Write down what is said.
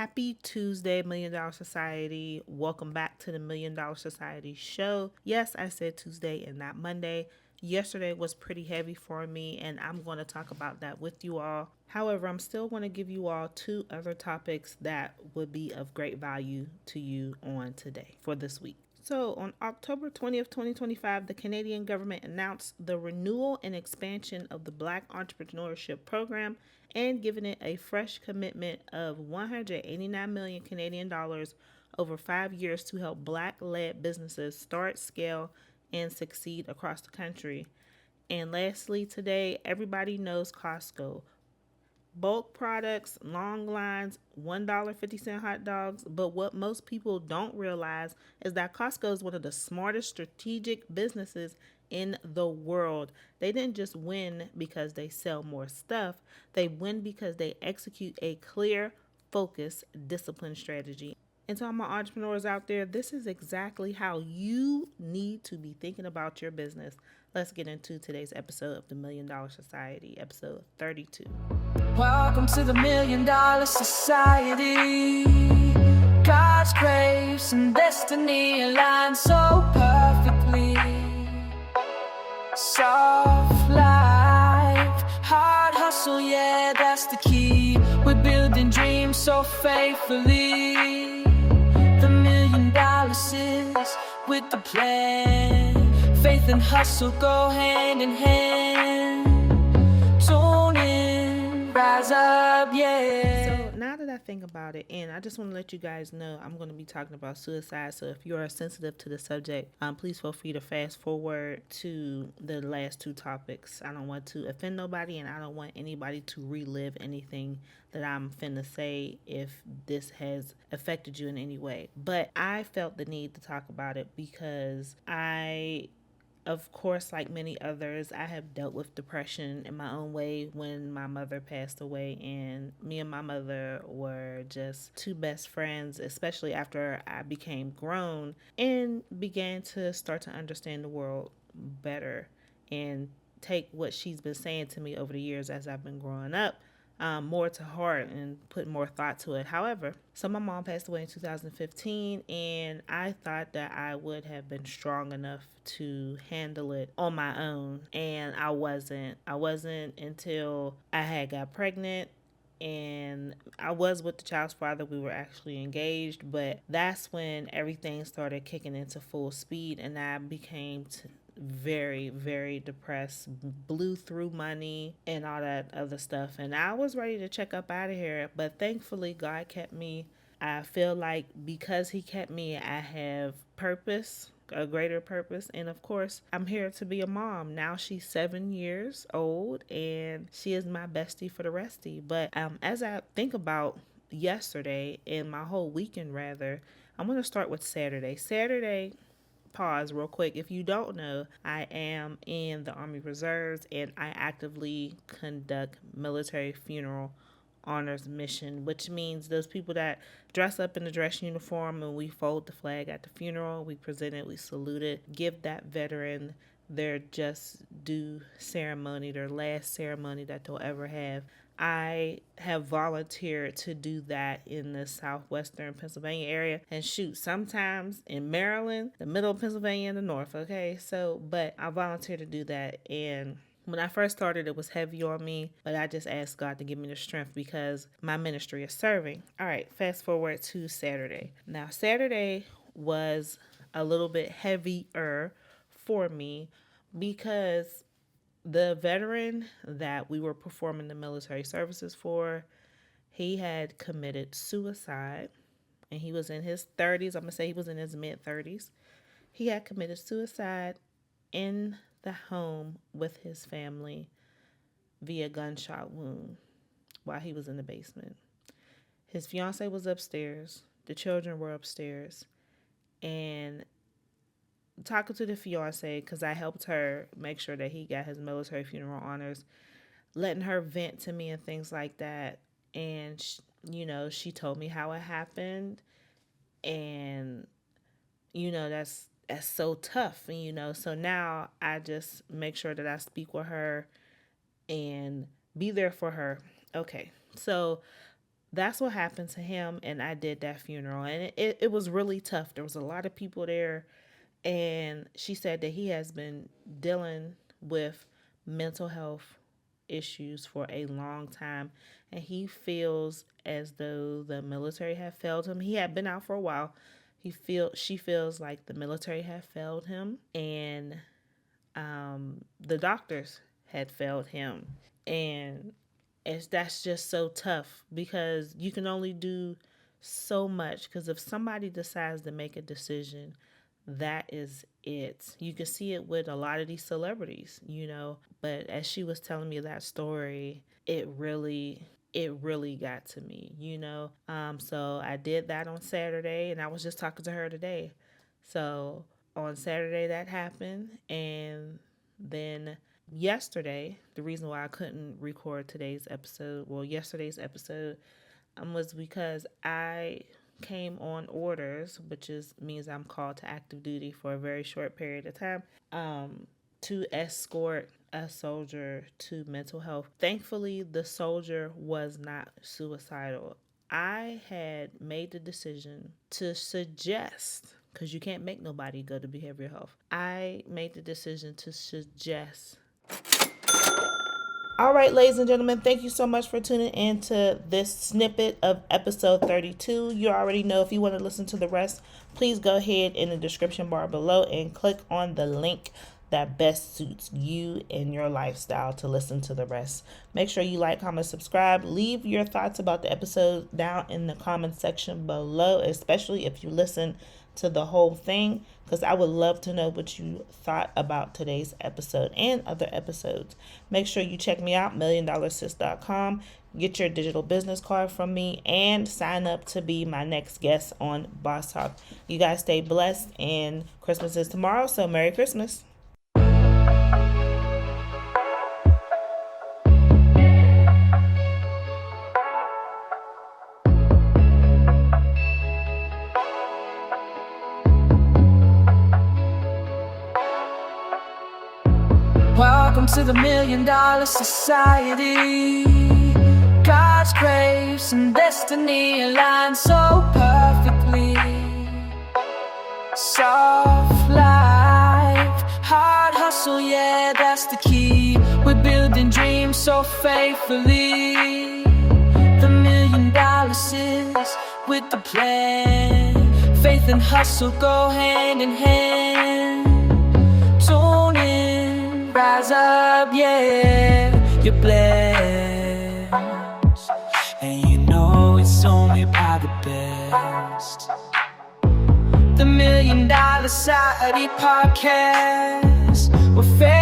Happy Tuesday, Million Dollar Society. Welcome back to the Million Dollar Society show. Yes, I said Tuesday and not Monday. Yesterday was pretty heavy for me, and I'm going to talk about that with you all. However, I'm still going to give you all two other topics that would be of great value to you on today for this week. So, on October 20th, 2025, the Canadian government announced the renewal and expansion of the Black Entrepreneurship Program and giving it a fresh commitment of 189 million Canadian dollars over 5 years to help Black-led businesses start, scale, and succeed across the country. And lastly, today, everybody knows Costco. Bulk products, long lines, $1.50 hot dogs. But what most people don't realize is that Costco is one of the smartest strategic businesses in the world. They didn't just win because they sell more stuff, they win because they execute a clear, focused, disciplined strategy. And to all my entrepreneurs out there, this is exactly how you need to be thinking about your business. Let's get into today's episode of the Million Dollar Society, episode 32. Welcome to the Million Dollar Society. God's grace and destiny align so perfectly. Soft life, hard hustle, yeah, that's the key. We're building dreams so faithfully. The Million Dollar Sis with the plan. Faith and hustle go hand in hand. Tune in, rise up, yeah. So now that I think about it, and I just want to let you guys know I'm going to be talking about suicide. So if you are sensitive to the subject, please feel free to fast forward to the last two topics. I don't want to offend nobody, and I don't want anybody to relive anything that I'm finna say if this has affected you in any way. But I felt the need to talk about it because of course, like many others, I have dealt with depression in my own way when my mother passed away, and me and my mother were just two best friends, especially after I became grown and began to start to understand the world better and take what she's been saying to me over the years as I've been growing up more to heart and put more thought to it. However, so my mom passed away in 2015, and I thought that I would have been strong enough to handle it on my own, and I wasn't. I wasn't until I had got pregnant. And I was with the child's father. We were actually engaged, but that's when everything started kicking into full speed, and I became very, very depressed, blew through money and all that other stuff. And I was ready to check up out of here, but thankfully, God kept me. I feel like because He kept me, I have purpose, a greater purpose. And of course, I'm here to be a mom. Now she's 7 years old, and she is my bestie for the restie. But as I think about yesterday and my whole weekend, rather, I'm going to start with Saturday, pause real quick. If you don't know, I am in the Army Reserves, and I actively conduct military funeral honors mission, which means those people that dress up in the dress uniform and we fold the flag at the funeral, we present it, we salute it, give that veteran their just due ceremony, their last ceremony that they'll ever have. I have volunteered to do that in the southwestern Pennsylvania area, and shoot, sometimes in Maryland, the middle of Pennsylvania, and the north, okay? So, but I volunteered to do that, and when I first started, it was heavy on me, but I just asked God to give me the strength because my ministry is serving. All right, fast forward to Saturday. Now, Saturday was a little bit heavier for me because the veteran that we were performing the military services for, he had committed suicide, and he was in his 30s. I'm going to say he was in his mid-30s. He had committed suicide in the home with his family via gunshot wound while he was in the basement. His fiance was upstairs. The children were upstairs. And talking to the fiance, because I helped her make sure that he got his military funeral honors, letting her vent to me and things like that. And, she told me how it happened. And, that's so tough. And, so now I just make sure that I speak with her and be there for her. Okay. So that's what happened to him, and I did that funeral, and it was really tough. There was a lot of people there, and she said that he has been dealing with mental health issues for a long time, and he feels as though the military had failed him. He had been out for a while. She feels like the military had failed him, and the doctors had failed him, and that's just so tough because you can only do so much. Because if somebody decides to make a decision, that is it. You can see it with a lot of these celebrities, But as she was telling me that story, it really got to me. So I did that on Saturday, and I was just talking to her today. So on Saturday that happened, and then yesterday, the reason why I couldn't record yesterday's episode, was because I came on orders, which means I'm called to active duty for a very short period of time, to escort a soldier to mental health. Thankfully, the soldier was not suicidal. I had made the decision to suggest, because you can't make nobody go to behavioral health. I made the decision to suggest. All right, ladies and gentlemen, thank you so much for tuning in to this snippet of episode 32. You already know, if you want to listen to the rest, please go ahead in the description bar below and click on the link that best suits you and your lifestyle to listen to the rest. Make sure you like, comment, subscribe. Leave your thoughts about the episode down in the comment section below, especially if you listen to the whole thing, because I would love to know what you thought about today's episode and other episodes. Make sure you check me out, milliondollarsis.com. Get your digital business card from me and sign up to be my next guest on Boss Talk. You guys stay blessed, and Christmas is tomorrow, so Merry Christmas. Welcome to the $1 Million Society. God's grace and destiny align so perfectly. Soft life, hard hustle, yeah, that's the key. We're building dreams so faithfully. The $1 Million Sis with the plan. Faith and hustle go hand in hand. Tune in, rise up, yeah, you're blessed. And you know it's only by the best. The $1 Million Society podcast, we're fair.